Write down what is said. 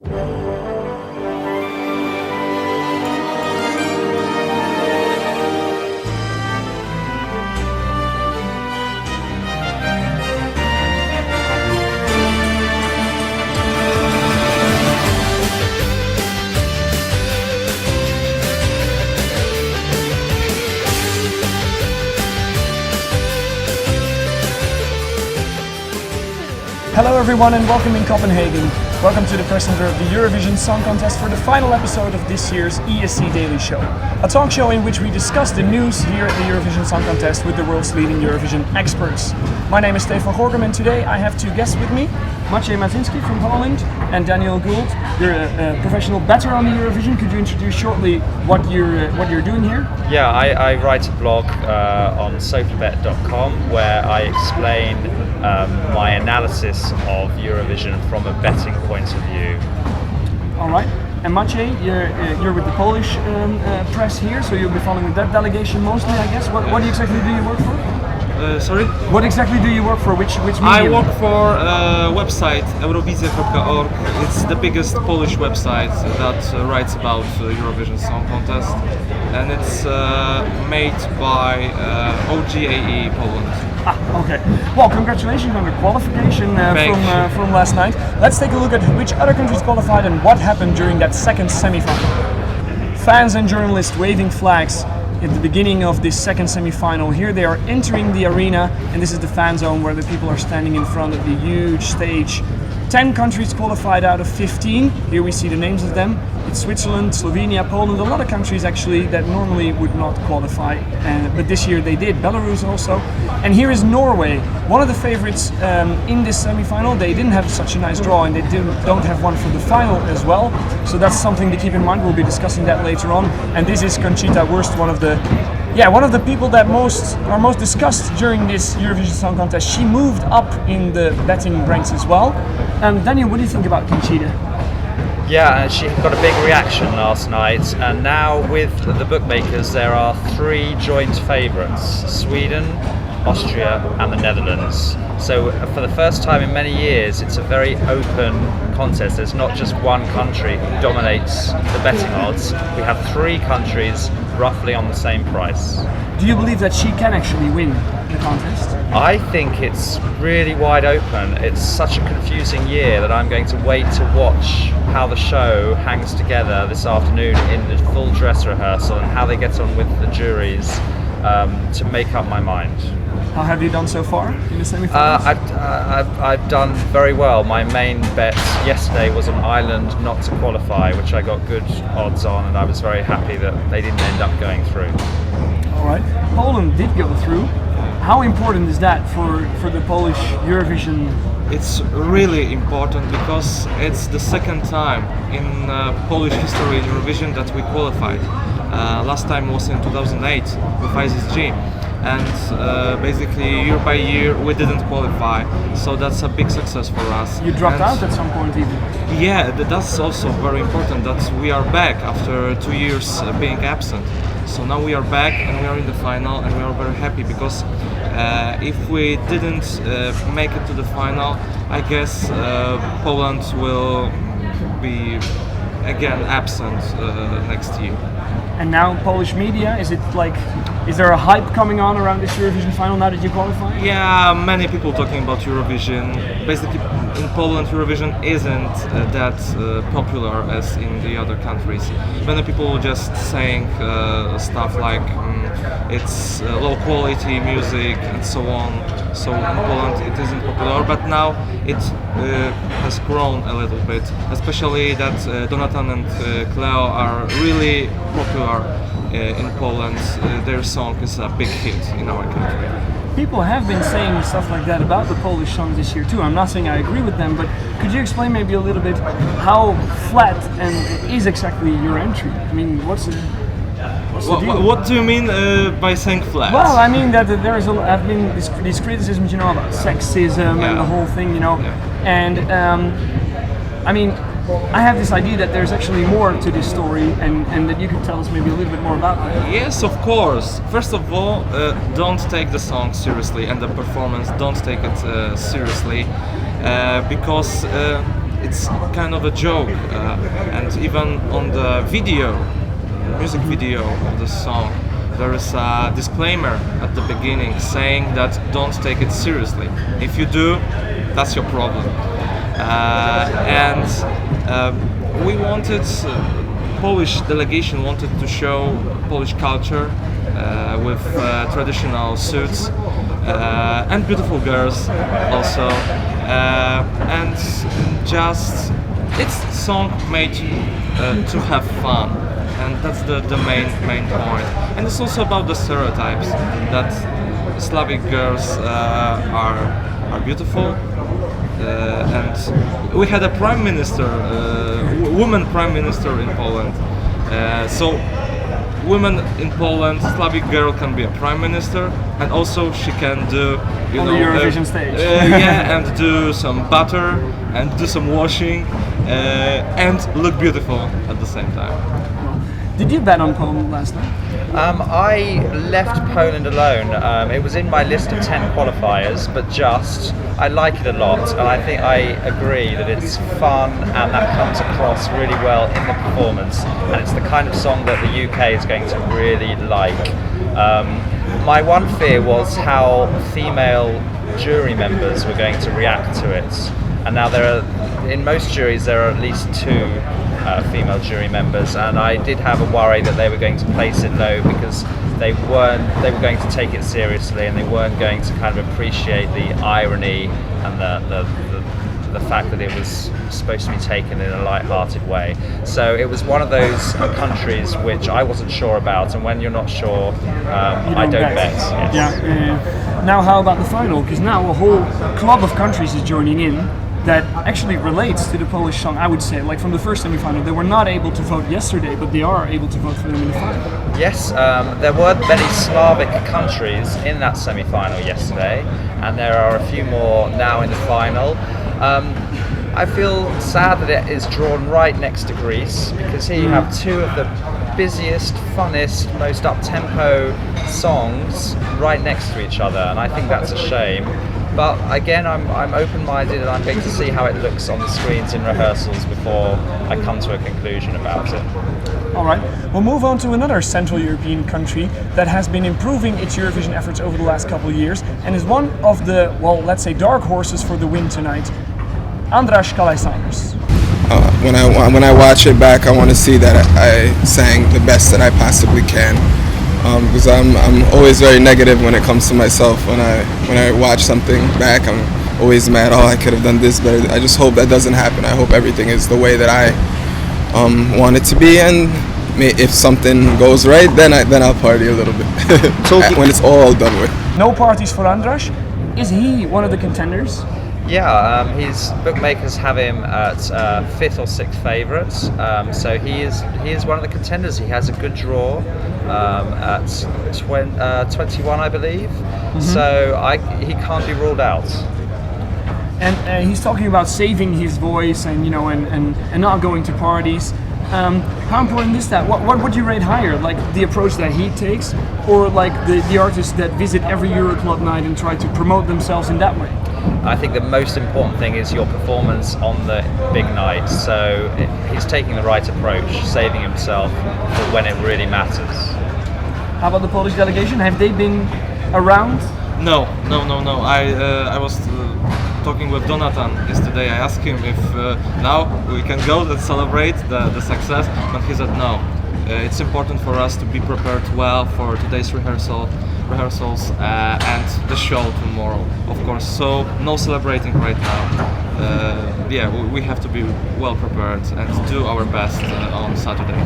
Hello everyone and welcome in Copenhagen. Welcome to the press center of the Eurovision Song Contest for the final episode of this year's ESC Daily Show. A talk show in which we discuss the news here at the Eurovision Song Contest with the world's leading Eurovision experts. My name is Stefan Gorgum and today I have two guests with me. Maciej Mazanski from Holland and Daniel Gould. You're a professional bettor on the Eurovision. Could you introduce shortly what you're doing here? Yeah, I write a blog on Sofabet.com where I explain my analysis of Eurovision from a betting point of view. All right. And Maciej, you're with the Polish press here, so you'll be following that delegation mostly, I guess. What exactly do you work for? Sorry? What exactly do you work for? Which medium? I work for a website, Eurovision.org. It's the biggest Polish website that writes about Eurovision Song Contest, and it's made by OGAE Poland. Okay. Well, congratulations on the qualification from last night. Let's take a look at which other countries qualified and what happened during that second semi-final. Fans and journalists waving flags at the beginning of this second semi-final. Here they are entering the arena, and this is the fan zone where the people are standing in front of the huge stage. 10 countries qualified out of 15. Here we see the names of them. It's Switzerland, Slovenia, Poland, a lot of countries actually that normally would not qualify, but this year they did. Belarus also. And here is Norway, one of the favorites in this semi-final. They didn't have such a nice draw, and they don't have one for the final as well. So that's something to keep in mind. We'll be discussing that later on. And this is Conchita Wurst, one of the people that are most discussed during this Eurovision Song Contest. She moved up in the betting ranks as well. Daniel, what do you think about Conchita? Yeah, and she got a big reaction last night, and now with the bookmakers there are three joint favourites: Sweden, Austria and the Netherlands. So for the first time in many years it's a very open contest. There's not just one country who dominates the betting odds. We have three countries roughly on the same price. Do you believe that she can actually win the contest? I think it's really wide open. It's such a confusing year that I'm going to wait to watch how the show hangs together this afternoon in the full dress rehearsal and how they get on with the juries to make up my mind. How have you done so far in the semi-finals? I've done very well. My main bet yesterday was on Ireland not to qualify, which I got good odds on, and I was very happy that they didn't end up going through. All right. Poland did go through. How important is that for the Polish Eurovision? It's really important because it's the second time in Polish history in Eurovision that we qualified. Last time was in 2008 with ISG. And basically year by year we didn't qualify, so that's a big success for us. You dropped out at some point even. Yeah, that's also very important that we are back after 2 years being absent. So now we are back and we are in the final, and we are very happy because if we didn't make it to the final, I guess Poland will be again absent next year. And now Polish media, is there a hype coming on around this Eurovision final now that you qualify? Yeah, many people talking about Eurovision. Basically, in Poland, Eurovision isn't that popular as in the other countries. Many people just saying stuff like it's low quality music and so on. So in Poland it isn't popular, but now it has grown a little bit, especially that Donatan and Cleo are really popular in Poland. Their song is a big hit in our country. People have been saying stuff like that about the Polish songs this year too. I'm not saying I agree with them, but could you explain maybe a little bit how flat and is exactly your entry? I mean, what's the deal? What do you mean by saying flat? Well, I mean that have been these criticisms, about sexism and the whole thing, and I mean, I have this idea that there's actually more to this story, and that you could tell us maybe a little bit more about that. Yes, of course. First of all, don't take the song seriously, and the performance, don't take it seriously, because it's kind of a joke, and even on the music video of the song, there is a disclaimer at the beginning saying that don't take it seriously. If you do, that's your problem. And we wanted, Polish delegation wanted to show Polish culture with traditional suits and beautiful girls also, and just it's song made to have fun, and that's the main point. And it's also about the stereotypes that Slavic girls are beautiful, and we had a prime minister, woman prime minister in Poland. So women in Poland, Slavic girl can be a prime minister, and also she can do, you on know, the Eurovision stage. yeah, and do some butter and do some washing, and look beautiful at the same time. Did you bet on Poland last night? I left Poland alone. It was in my list of 10 qualifiers, but I like it a lot, and I think I agree that it's fun and that comes across really well in the performance, and it's the kind of song that the UK is going to really like. My one fear was how female jury members were going to react to it, and now in most juries there are at least 2 female jury members, and I did have a worry that they were going to place it low because they were going to take it seriously, and they weren't going to kind of appreciate the irony and the fact that it was supposed to be taken in a light-hearted way. So it was one of those countries which I wasn't sure about, and when you're not sure, I don't bet. Yes. Yeah. Now how about the final? Because now a whole club of countries is joining in that actually relates to the Polish song, I would say. Like from the first semi-final, they were not able to vote yesterday, but they are able to vote for them in the final. Yes, there were many Slavic countries in that semi-final yesterday, and there are a few more now in the final. I feel sad that it is drawn right next to Greece, because here you have 2 of the busiest, funnest, most up-tempo songs right next to each other, and I think that's a shame. But again, I'm open-minded, and I'm going to see how it looks on the screens in rehearsals before I come to a conclusion about it. All right, we'll move on to another Central European country that has been improving its Eurovision efforts over the last couple of years and is one of the, well, let's say dark horses for the win tonight. Andras Kalaisanis. When I watch it back, I want to see that I sang the best that I possibly can. Because I'm always very negative when it comes to myself. When I watch something back, I'm always mad. Oh, I could have done this better. I just hope that doesn't happen. I hope everything is the way that I want it to be. And if something goes right, then I'll party a little bit when it's all done with. No parties for Andras. Is he one of the contenders? Yeah, his bookmakers have him at 5th or 6th favourites, so he is one of the contenders. He has a good draw at 21, I believe. Mm-hmm. So he can't be ruled out. And he's talking about saving his voice and and not going to parties. How important is that? What would you rate higher? Like the approach that he takes, or like the artists that visit every Euroclub night and try to promote themselves in that way? I think the most important thing is your performance on the big night. So he's taking the right approach, saving himself for when it really matters. How about the Polish delegation? Have they been around? No. I was talking with Donatan yesterday. I asked him if now we can go and celebrate the success, but he said no. It's important for us to be prepared well for today's rehearsals and the show tomorrow, of course. So no celebrating right now. We have to be well prepared and do our best on Saturday.